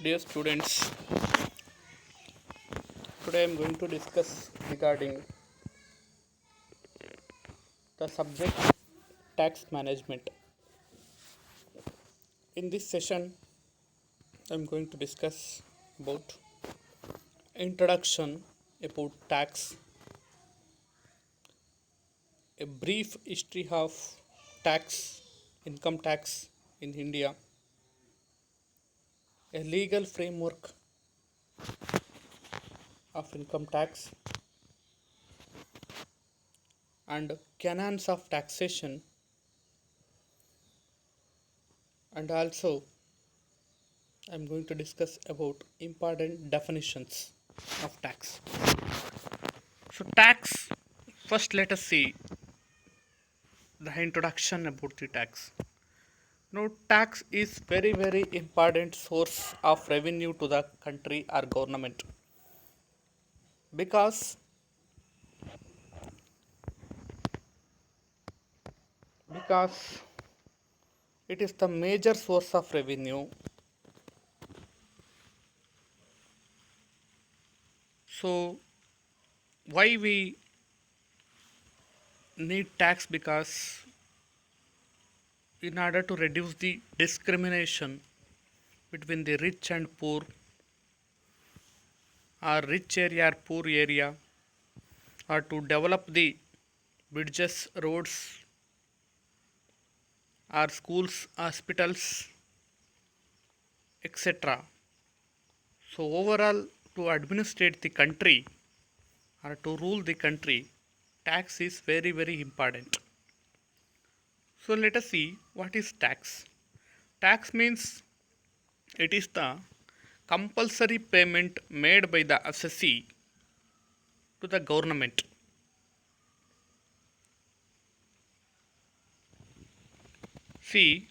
Dear students, today I am going to discuss regarding the subject tax management. In this session, I am going to discuss about introduction about tax, a brief history of tax, income tax in India, a legal framework of income tax, and canons of taxation, and also I am going to discuss about important definitions of tax. So, tax, first let us see the introduction about the tax. Now, tax is very important source of revenue to the country or government because because it is the major source of revenue. So, why we need tax? Because in order to reduce the discrimination between the rich and poor, or rich area or poor area, or to develop the bridges, roads, or schools, hospitals, etc. So, overall, to administrate the country or to rule the country, tax is very important. So, let us see what is tax. Tax means it is the compulsory payment made by the assessee to the government. See,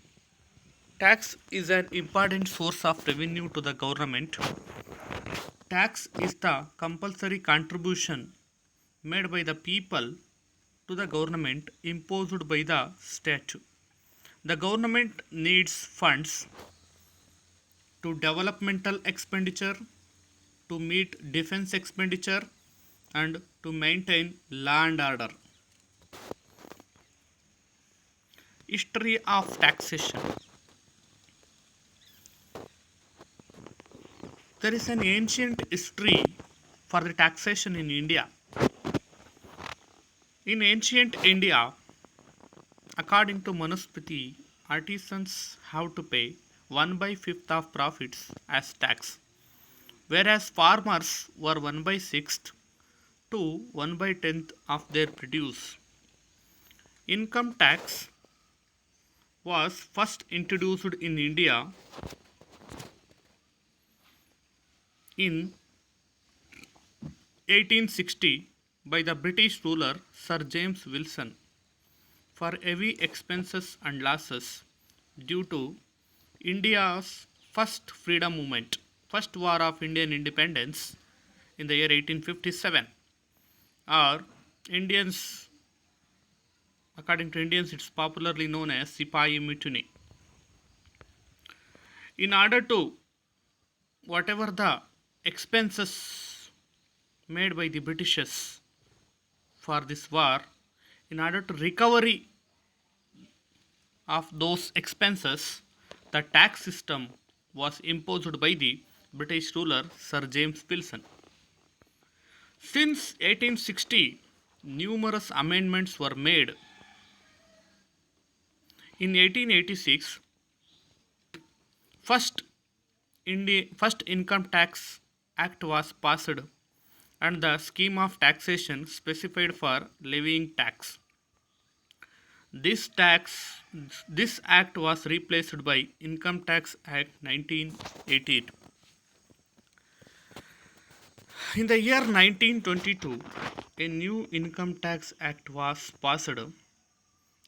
tax is an important source of revenue to the government. Tax is the compulsory contribution made by the people to the government imposed by the state. The government needs funds to developmental expenditure, to meet defense expenditure, and to maintain law and order. History of taxation. There is an ancient history for the taxation in India. In ancient India, according to Manusmriti, artisans have to pay 1 by 5th of profits as tax, whereas farmers were 1 by 6th to 1 by 10th of their produce. Income tax was first introduced in India in 1860 by the British ruler Sir James Wilson for heavy expenses and losses due to India's first freedom movement, first war of Indian independence in the year 1857, or Indians, according to Indians, it's popularly known as Sipahi Mutiny. In order to whatever the expenses made by the Britishers for this war, in order to recovery of those expenses, the tax system was imposed by the British ruler Sir James Wilson. Since 1860, numerous amendments were made. In 1886, first first Income Tax Act was passed and the scheme of taxation specified for levying tax. This tax this act was replaced by Income Tax Act 1988. In the year 1922, a new Income Tax Act was passed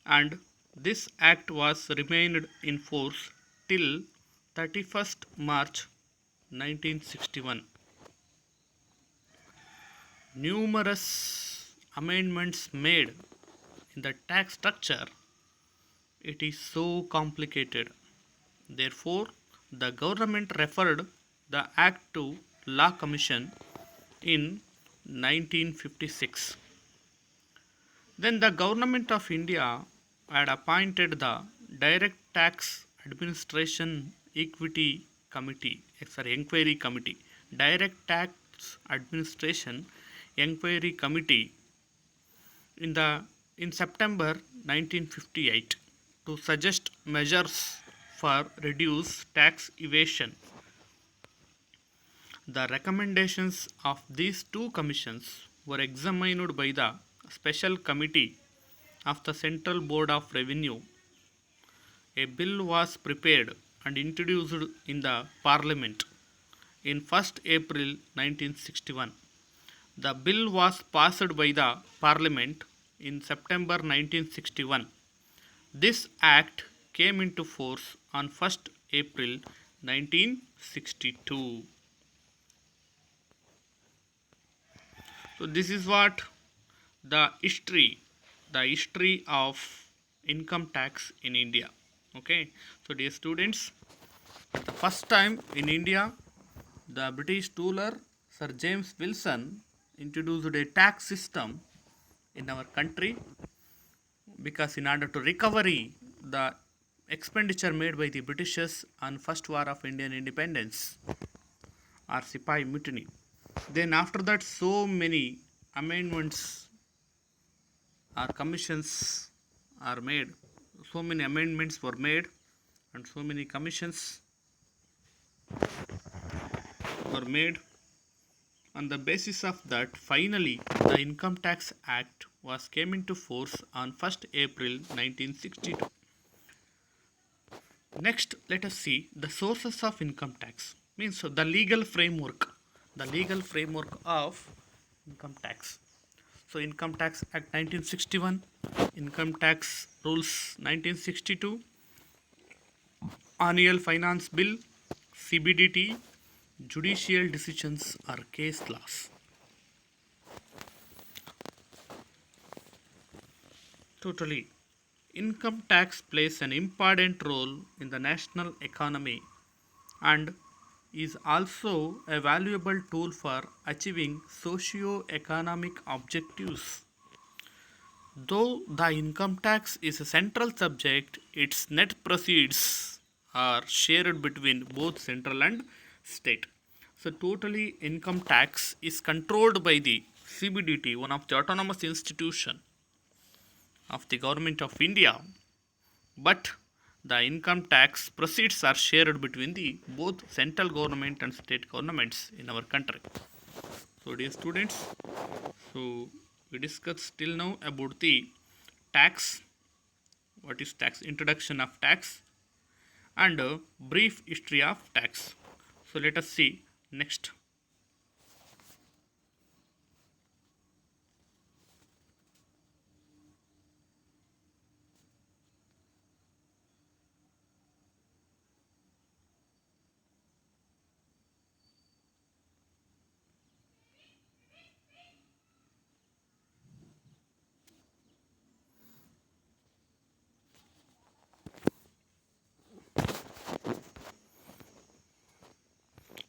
and this act was remained in force till 31st March 1961. Numerous amendments made in the tax structure. It is so complicated. Therefore, the government referred the Act to Law Commission in 1956. Then the Government of India had appointed the Direct Tax Administration Equity Committee, Inquiry Committee, Direct Tax Administration Enquiry Committee in the in September 1958 to suggest measures for reduce tax evasion. The recommendations of these two commissions were examined by the Special Committee of the Central Board of Revenue. A bill was prepared and introduced in the Parliament in 1st April 1961. The bill was passed by the Parliament in September 1961. This act came into force on 1st April 1962. So this is what the history of income tax in India. Okay, so dear students, at the first time in India, the British ruler Sir James Wilson introduced a tax system in our country, because in order to recovery the expenditure made by the Britishers on first war of Indian independence or Sipai mutiny. Then after that, so many amendments or commissions are made. So many amendments were made and so many commissions were made. On the basis of that, finally the Income Tax Act was came into force on 1st April 1962. Next, let us see the sources of income tax. Means the legal framework. The legal framework of income tax. So Income Tax Act 1961, Income Tax Rules 1962, Annual Finance Bill, CBDT, judicial decisions or case laws. Totally, income tax plays an important role in the national economy and is also a valuable tool for achieving socio-economic objectives. Though the income tax is a central subject, its net proceeds are shared between both central and state. So totally income tax is controlled by the CBDT, one of the autonomous institution of the government of India, but the income tax proceeds are shared between the both central government and state governments in our country. So dear students, so we discussed till now about the tax, what is tax, introduction of tax, and a brief history of tax. So let us see next.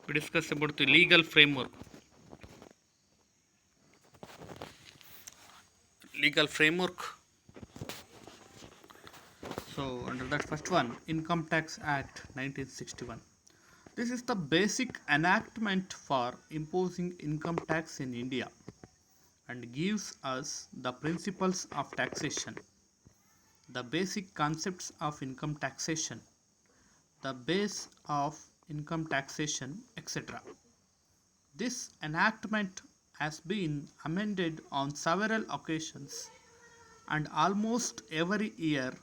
We discuss about the legal framework. Legal framework. So under that first one, Income Tax Act 1961. This is the basic enactment for imposing income tax in India and gives us the principles of taxation, the basic concepts of income taxation, the base of income taxation, etc. This enactment has been amended on several occasions and almost every year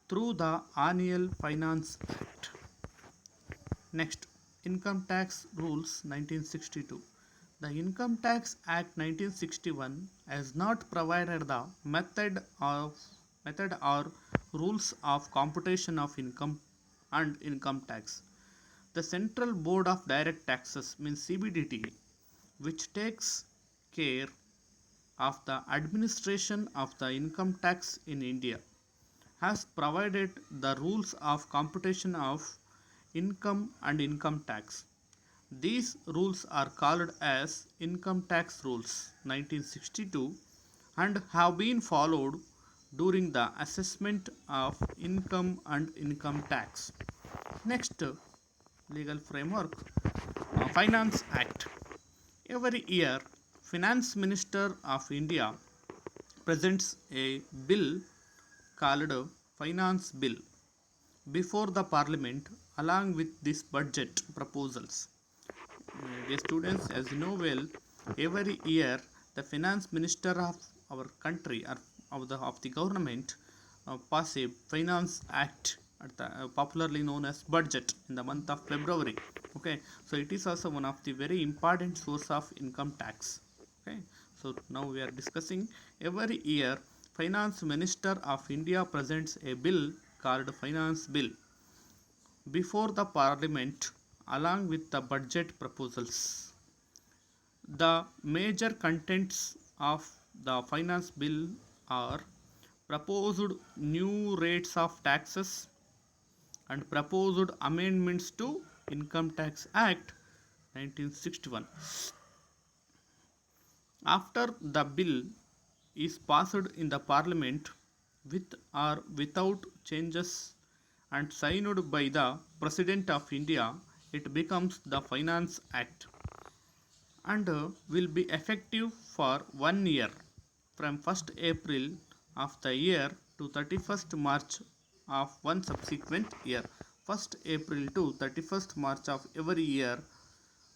through the Annual Finance Act. Next, Income Tax Rules 1962. The Income Tax Act 1961 has not provided the method or rules of computation of income and income tax. The Central Board of Direct Taxes, means CBDT, which takes care of the administration of the income tax in India, has provided the rules of computation of income and income tax. These rules are called as Income Tax Rules 1962 and have been followed during the assessment of income and income tax. Next, legal framework, Finance Act. Every year, Finance Minister of India presents a bill called Finance Bill before the Parliament along with these budget proposals. Dear students, as you know well, every year the Finance Minister of our country or of the government pass a Finance Act, popularly known as budget, in the month of February. Okay, so it is also one of the very important source of income tax. Okay, so now we are discussing every year Finance Minister of India presents a bill called Finance Bill before the Parliament along with the budget proposals. The major contents of the finance bill are proposed new rates of taxes and proposed amendments to Income Tax Act 1961. After the bill is passed in the Parliament with or without changes and signed by the President of India, it becomes the Finance Act and will be effective for 1 year from 1st April of the year to 31st March of one subsequent year. 1st April to 31st March of every year.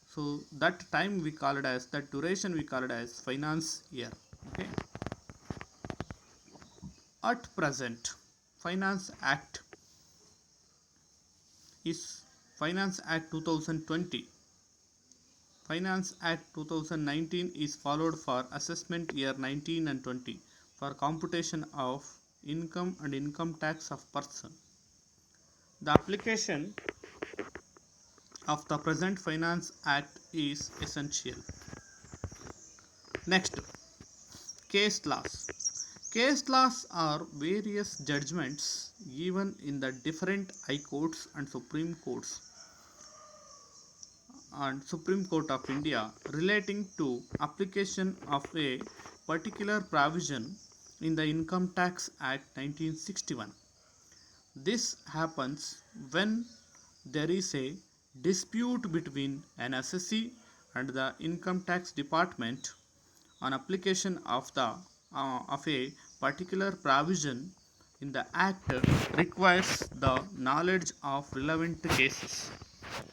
So that time we call it as, that duration we call it as finance year. Okay. At present, Finance Act is Finance Act 2020. Finance Act 2019 is followed for assessment year 19 and 20 for computation of income and income tax of person. The application of the present Finance Act is essential. Next, case laws. Case laws are various judgments given in the different high courts and Supreme Court of India relating to application of a particular provision in the Income Tax Act 1961. This happens when there is a dispute between an assessee and the income tax department on application of a particular provision in the act requires the knowledge of relevant cases.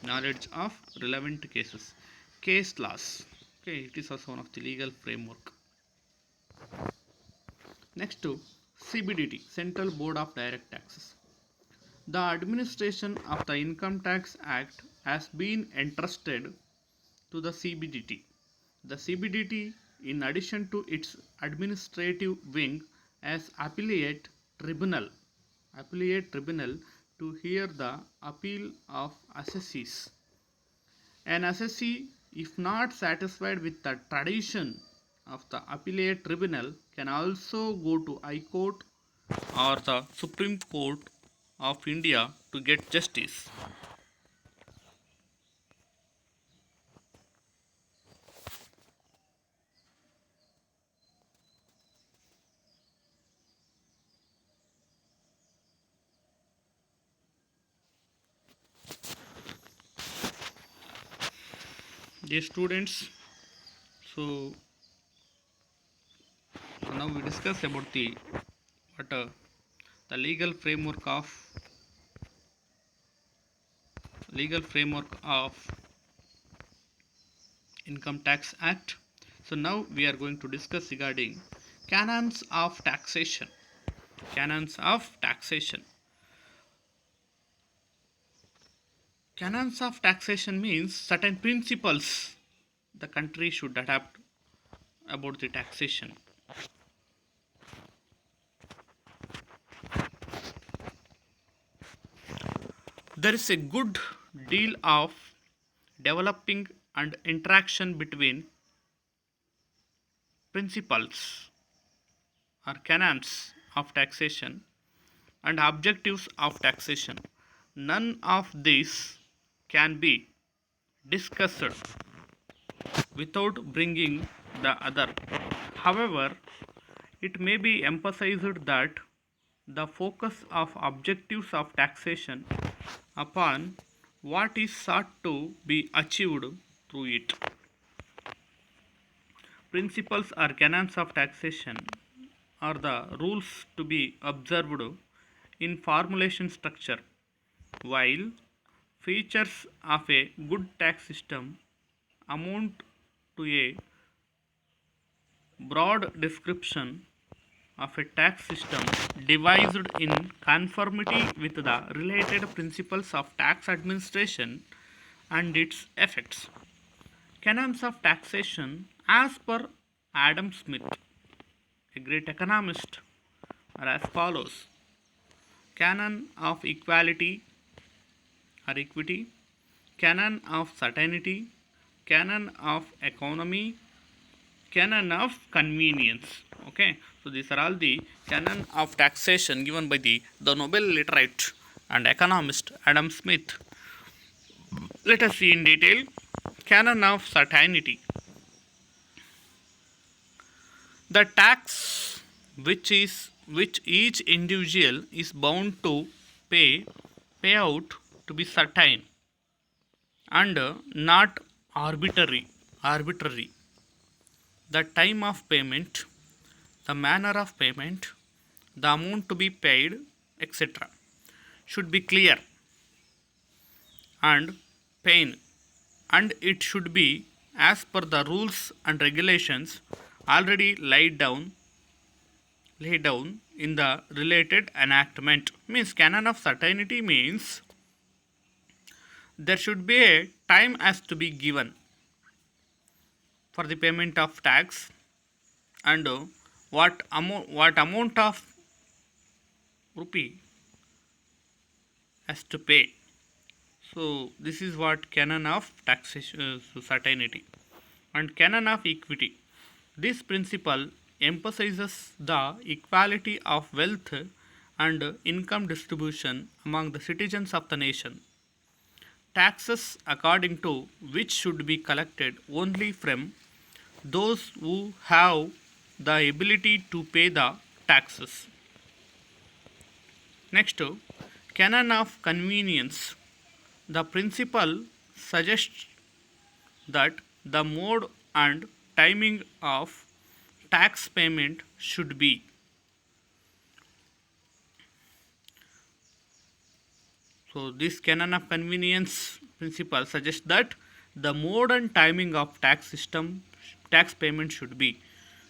Knowledge of relevant cases. Case laws. Okay, it is also one of the legal framework. Next to CBDT, Central Board of Direct Taxes. The administration of the Income Tax Act has been entrusted to the CBDT. The CBDT, in addition to its administrative wing, has appellate tribunal to hear the appeal of assessees. An assessee, if not satisfied with the tradition of the appellate tribunal, can also go to High Court or the Supreme Court of India to get justice. Dear students, so, now we discuss about what the legal framework of Income Tax Act. So now we are going to discuss regarding canons of taxation. Canons of taxation. Canons of taxation means certain principles the country should adapt about the taxation. There is a good deal of developing and interaction between principles or canons of taxation and objectives of taxation. None of these can be discussed without bringing the other. However, it may be emphasized that the focus of objectives of taxation upon what is sought to be achieved through it. Principles or canons of taxation are the rules to be observed in formulation structure, while features of a good tax system amount to a broad description of a tax system devised in conformity with the related principles of tax administration and its effects. Canons of taxation, as per Adam Smith, a great economist, are as follows: canon of equality or equity, canon of certainty, canon of economy, canon of convenience. Okay, so these are all the canon of taxation given by the Nobel literate and economist Adam Smith. Let us see in detail. Canon of certainty: the tax which each individual is bound to pay out to be certain and not arbitrary. The time of payment, the manner of payment, the amount to be paid, etc., should be clear and plain, and it should be as per the rules and regulations already laid down in the related enactment. Means canon of certainty means there should be a time as to be given for the payment of tax, and what amount of rupee has to pay. So this is what canon of taxation certainty. And canon of equity: this principle emphasizes the equality of wealth and income distribution among the citizens of the nation. Taxes according to which should be collected only from those who have the ability to pay the taxes. Next, canon of convenience. The principle suggests that the mode and timing of tax payment should be. So this canon of convenience principle suggests that the mode and timing of tax payment should be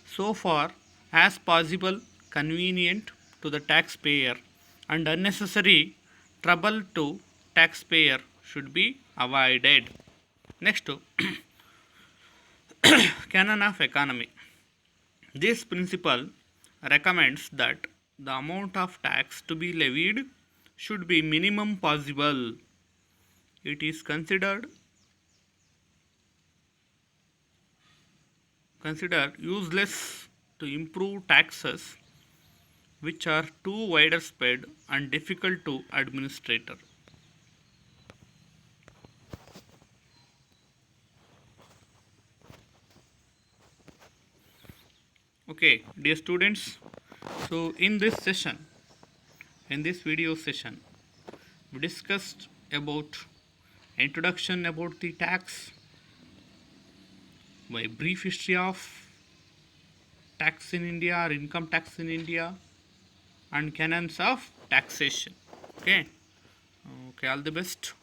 so far as possible convenient to the taxpayer, and unnecessary trouble to taxpayer should be avoided. Next, canon of economy. This principle recommends that the amount of tax to be levied should be minimum possible. It is considered useless to improve taxes which are too widespread and difficult to administer. Okay, dear students, so in this video session, we discussed about introduction about the tax, by brief history of tax in India or income tax in India, and canons of taxation. Okay, all the best.